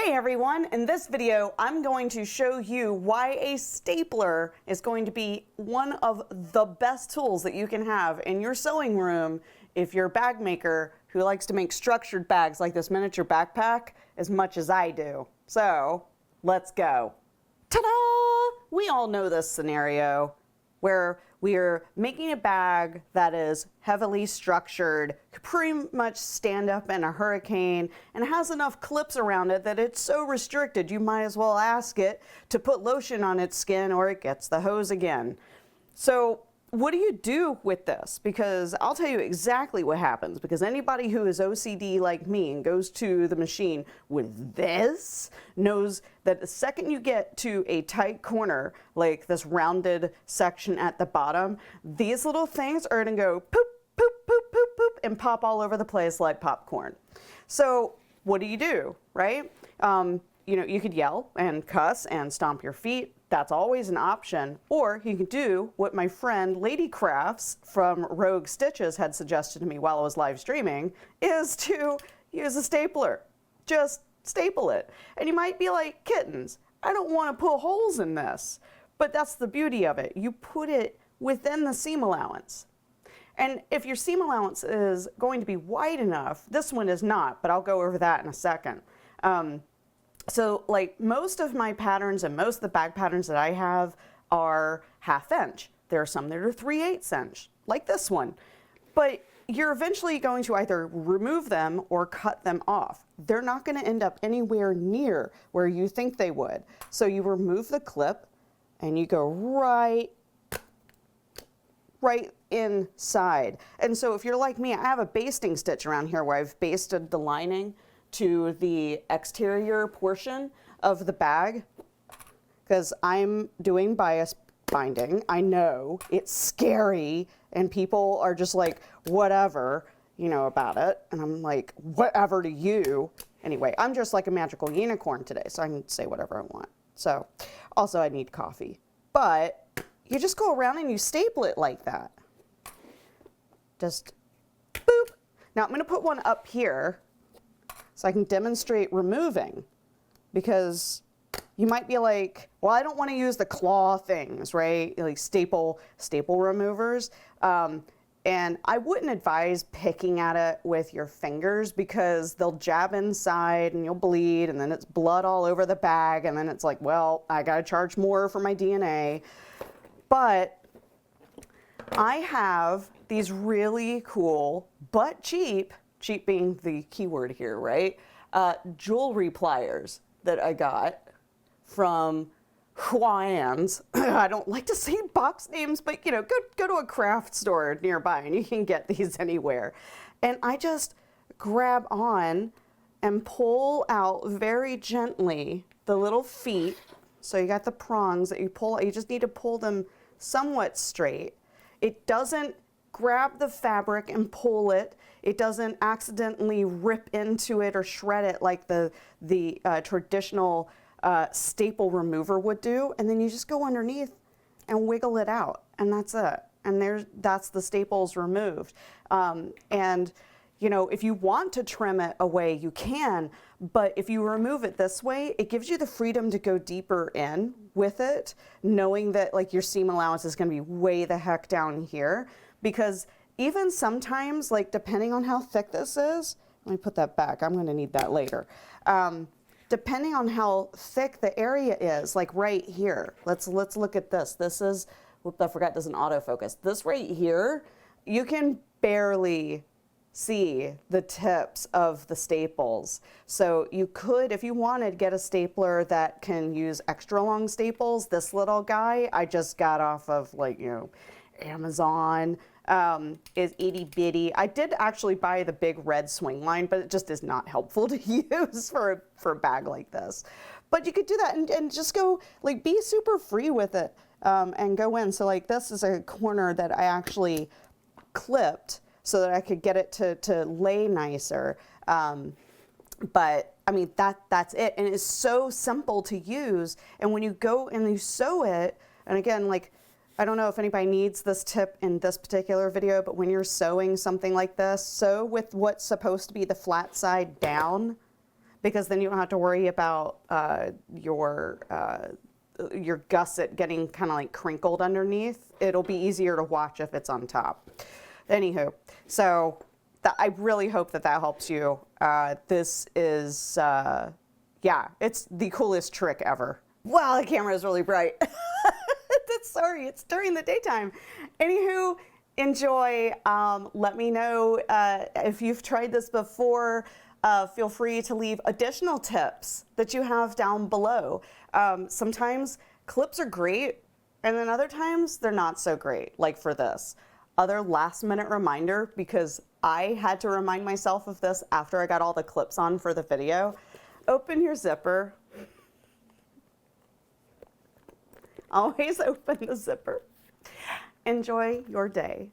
Hey everyone, in this video I'm going to show you why a stapler is going to be one of the best tools that you can have in your sewing room if you're a bag maker who likes to make structured bags like this miniature backpack as much as I do. So let's go. Ta-da! We all know this scenario where we're making a bag that is heavily structured, could pretty much stand up in a hurricane, and has enough clips around it that it's so restricted you might as well ask it to put lotion on its skin or it gets the hose again. So what do you do with this? Because I'll tell you exactly what happens, because anybody who is OCD like me and goes to the machine with this knows that the second you get to a tight corner, like this rounded section at the bottom, these little things are gonna go poop, poop, poop, poop, poop, and pop all over the place like popcorn. So what do, right? You know, you could yell and cuss and stomp your feet. That's always an option. Or you can do what my friend Lady Crafts from Rogue Stitches had suggested to me while I was live streaming, is to use a stapler. Just staple it. And you might be like, kittens, I don't want to put holes in this. But that's the beauty of it. You put it within the seam allowance. And if your seam allowance is going to be wide enough, this one is not, but I'll go over that in a second. So like most of my patterns and most of the bag patterns that I have are 1/2 inch. There are some that are 3/8 inch, like this one. But you're eventually going to either remove them or cut them off. They're not going to end up anywhere near where you think they would. So you remove the clip and you go right inside. And so if you're like me, I have a basting stitch around here where I've basted the lining to the exterior portion of the bag because I'm doing bias binding. I know it's scary and people are just like, whatever, you know, about it. And I'm like, whatever to you. Anyway, I'm just like a magical unicorn today, so I can say whatever I want. So also I need coffee, but you just go around and you staple it like that. Just boop. Now I'm going to put one up here so I can demonstrate removing, because you might be like, well, I don't want to use the claw things, right? Like staple removers. And I wouldn't advise picking at it with your fingers because they'll jab inside and you'll bleed and then it's blood all over the bag and then it's like, well, I got to charge more for my DNA. But I have these really cool but cheap being the keyword here, right? Jewelry pliers that I got from Hawaiians. I don't like to say box names, but you know, go to a craft store nearby and you can get these anywhere. And I just grab on and pull out very gently the little feet. So you got the prongs that you pull, you just need to pull them somewhat straight. It doesn't grab the fabric and pull it. It doesn't accidentally rip into it or shred it like the traditional staple remover would do. And then you just go underneath and wiggle it out, and that's it. And that's the staples removed. And you know, if you want to trim it away, you can, but if you remove it this way, it gives you the freedom to go deeper in with it, knowing that like your seam allowance is going to be way the heck down here. Because even sometimes, like depending on how thick this is, let me put that back, I'm going to need that later. Depending on how thick the area is, like right here, let's look at this. This is, whoops, I forgot there's an autofocus. This right here, you can barely see the tips of the staples. So you could, if you wanted, get a stapler that can use extra long staples. This little guy I just got off of, like, you know, Amazon, is itty bitty. I did actually buy the big red swing line, but it just is not helpful to use for a bag like this. But you could do that and just go, like, be super free with it, and go in. So like this is a corner that I actually clipped so that I could get it to lay nicer. But I mean, that's it. And it's so simple to use. And when you go and you sew it, and again, like, I don't know if anybody needs this tip in this particular video, but when you're sewing something like this, sew with what's supposed to be the flat side down, because then you don't have to worry about your gusset getting kind of like crinkled underneath. It'll be easier to watch if it's on top. Anywho, so I really hope that helps you. This is, yeah, it's the coolest trick ever. Wow, the camera is really bright. Sorry, it's during the daytime. Anywho, enjoy. Let me know if you've tried this before. Feel free to leave additional tips that you have down below. Sometimes clips are great, and then other times they're not so great, like for this. Other last minute reminder, because I had to remind myself of this after I got all the clips on for the video. Open your zipper. Always open the zipper. Enjoy your day.